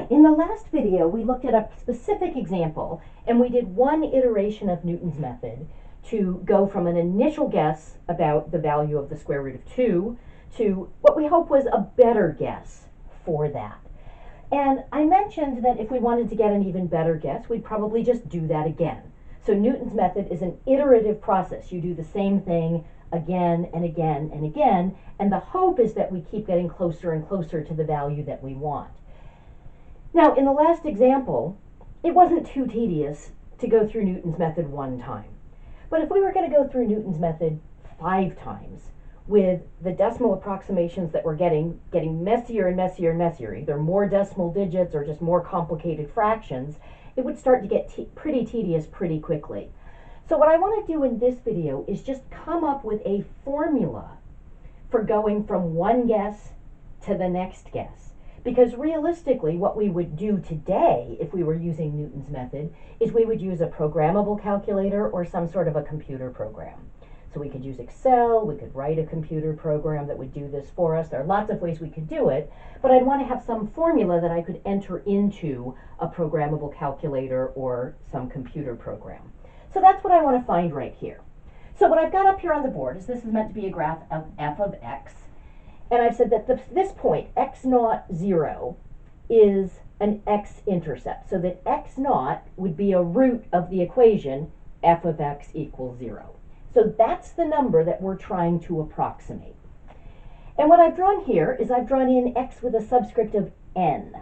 in the last video, we looked at a specific example, and we did one iteration of Newton's method to go from an initial guess about the value of the square root of 2 to what we hope was a better guess for that. And I mentioned that if we wanted to get an even better guess, we'd probably just do that again. So Newton's method is an iterative process. You do the same thing again and again and again, and the hope is that we keep getting closer and closer to the value that we want. Now, in the last example, it wasn't too tedious to go through Newton's method one time. But if we were going to go through Newton's method 5 times, with the decimal approximations that we're getting messier and messier and messier, either more decimal digits or just more complicated fractions, it would start to get pretty tedious pretty quickly. So what I want to do in this video is just come up with a formula for going from one guess to the next guess. Because realistically, what we would do today, if we were using Newton's method, is we would use a programmable calculator or some sort of a computer program. So we could use Excel, we could write a computer program that would do this for us. There are lots of ways we could do it, but I'd want to have some formula that I could enter into a programmable calculator or some computer program. So that's what I want to find right here. So what I've got up here on the board is this is meant to be a graph of f of x. And I've said that this point, x naught 0, is an x-intercept. So that x naught would be a root of the equation f of x equals 0. So that's the number that we're trying to approximate. And what I've drawn here is I've drawn in x with a subscript of n.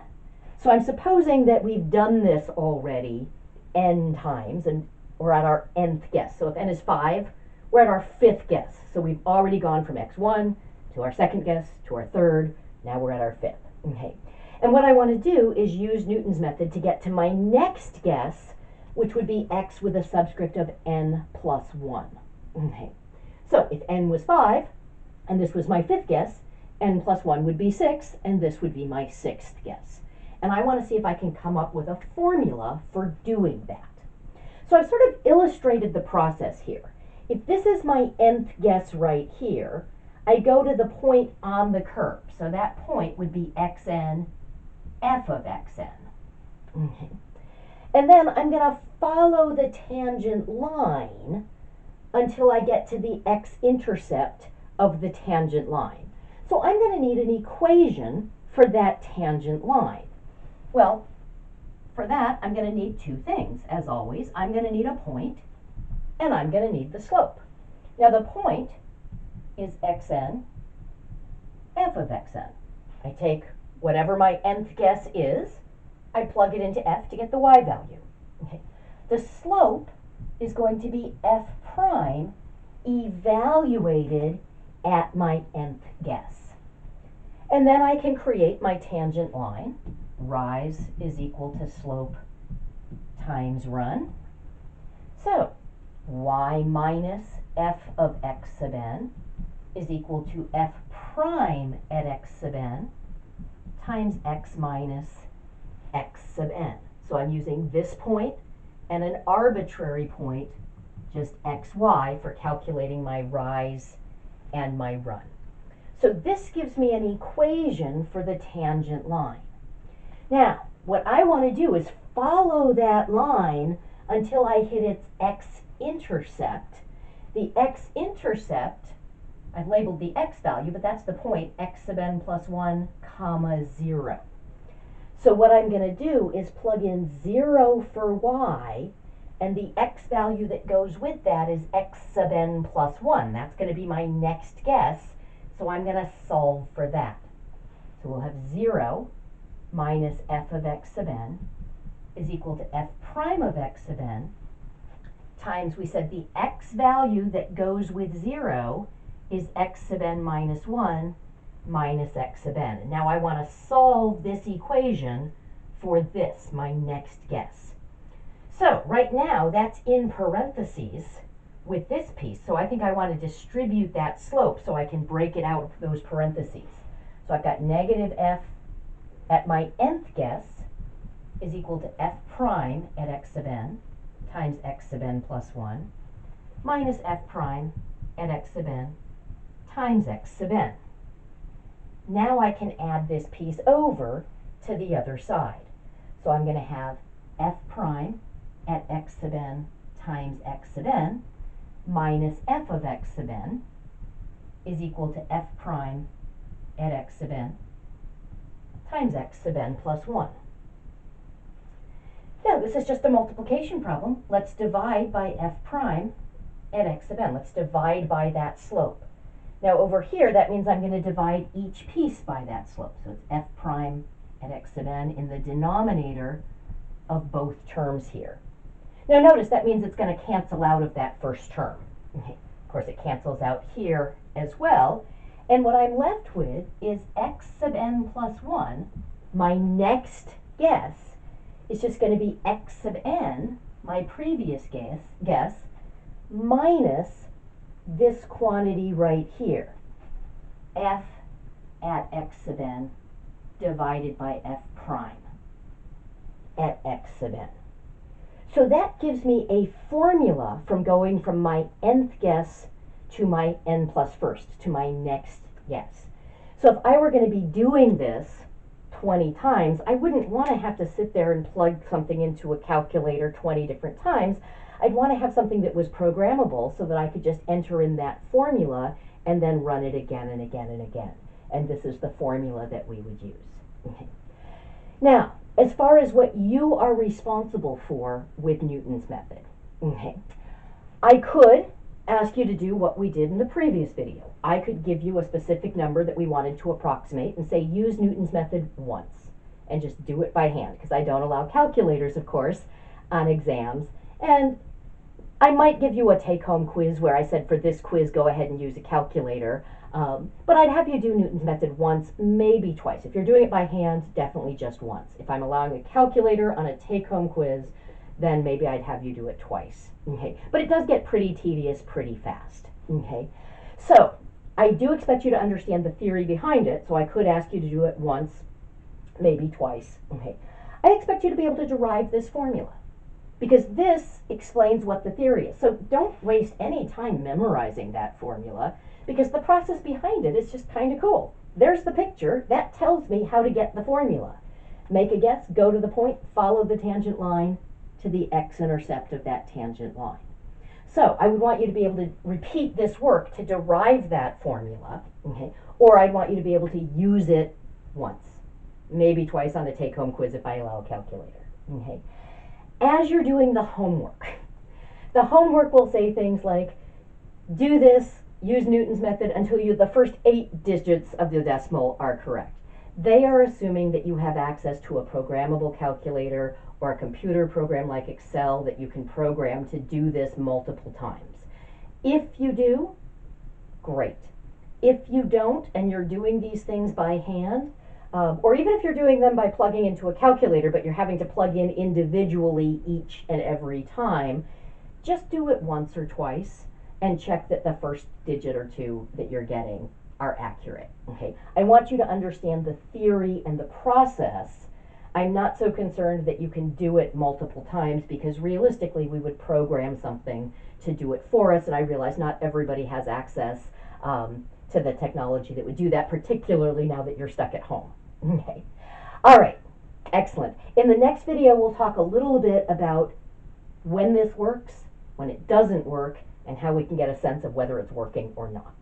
So I'm supposing that we've done this already n times, and we're at our nth guess. So if n is 5, we're at our 5th guess. So we've already gone from x1 to our 2nd guess, to our 3rd, now we're at our 5th. Okay. And what I want to do is use Newton's method to get to my next guess, which would be x with a subscript of n plus 1. Okay. So if n was 5, and this was my 5th guess, n plus 1 would be 6, and this would be my 6th guess. And I want to see if I can come up with a formula for doing that. So I've sort of illustrated the process here. If this is my nth guess right here, I go to the point on the curve. So that point would be xn, f of xn. Okay. And then I'm going to follow the tangent line until I get to the x-intercept of the tangent line. So I'm going to need an equation for that tangent line. Well, for that, I'm going to need 2 things, as always. I'm going to need a point, and I'm going to need the slope. Now, the point is xn, f of xn. I take whatever my nth guess is, I plug it into f to get the y value. Okay. The slope is going to be f prime evaluated at my nth guess. And then I can create my tangent line. Rise is equal to slope times run. So y minus f of x sub n is equal to f prime at x sub n times x minus x sub n. So I'm using this point and an arbitrary point, just xy, for calculating my rise and my run. So this gives me an equation for the tangent line. Now, what I want to do is follow that line until I hit its x-intercept. The x-intercept, I've labeled the x value, but that's the point, x sub n plus 1, comma 0. So what I'm going to do is plug in 0 for y, and the x value that goes with that is x sub n plus 1. That's going to be my next guess, so I'm going to solve for that. So we'll have 0 minus f of x sub n is equal to f prime of x sub n times, we said the x value that goes with 0 is x sub n minus 1 minus x sub n. And now I want to solve this equation for this, my next guess. So right now that's in parentheses with this piece. So I think I want to distribute that slope so I can break it out of those parentheses. So I've got negative f at my nth guess is equal to f prime at x sub n times x sub n plus 1 minus f prime at x sub n times x sub n. Now I can add this piece over to the other side. So I'm going to have f prime at x sub n times x sub n minus f of x sub n is equal to f prime at x sub n times x sub n plus 1. Now, this is just a multiplication problem. Let's divide by f prime at x sub n. Let's divide by that slope. Now, over here, that means I'm going to divide each piece by that slope. So it's f prime at x sub n in the denominator of both terms here. Now, notice that means it's going to cancel out of that first term. Okay. Of course, it cancels out here as well. And what I'm left with is x sub n plus 1. My next guess is just going to be x sub n, my previous guess, minus this quantity right here, f at x sub n divided by f prime at x sub n. So that gives me a formula from going from my nth guess to my n plus first, to my next guess. So if I were going to be doing this 20 times, I wouldn't want to have to sit there and plug something into a calculator 20 different times. I'd want to have something that was programmable so that I could just enter in that formula and then run it again and again and again. And this is the formula that we would use. Okay. Now, as far as what you are responsible for with Newton's method, okay, I could ask you to do what we did in the previous video. I could give you a specific number that we wanted to approximate and say use Newton's method once and just do it by hand, because I don't allow calculators, of course, on exams. And I might give you a take-home quiz where I said for this quiz go ahead and use a calculator, but I'd have you do Newton's method once, maybe twice. If you're doing it by hand, definitely just once. If I'm allowing a calculator on a take-home quiz, then maybe I'd have you do it twice. Okay, but it does get pretty tedious pretty fast. Okay, so I do expect you to understand the theory behind it, so I could ask you to do it once, maybe twice. Okay, I expect you to be able to derive this formula, because this explains what the theory is. So don't waste any time memorizing that formula, because the process behind it is just kind of cool. There's the picture. That tells me how to get the formula. Make a guess, go to the point, follow the tangent line to the x-intercept of that tangent line. So I would want you to be able to repeat this work to derive that formula, okay? Or I'd want you to be able to use it once, maybe twice on the take-home quiz if I allow a calculator. Okay? As you're doing the homework will say things like, do this, use Newton's method until the first 8 digits of the decimal are correct. They are assuming that you have access to a programmable calculator or a computer program like Excel that you can program to do this multiple times. If you do, great. If you don't, and you're doing these things by hand, or even if you're doing them by plugging into a calculator, but you're having to plug in individually each and every time, just do it once or twice and check that the first digit or two that you're getting are accurate. Okay, I want you to understand the theory and the process. I'm not so concerned that you can do it multiple times, because realistically we would program something to do it for us, and I realize not everybody has access to the technology that would do that, particularly now that you're stuck at home. Okay. All right. Excellent. In the next video, we'll talk a little bit about when this works, when it doesn't work, and how we can get a sense of whether it's working or not.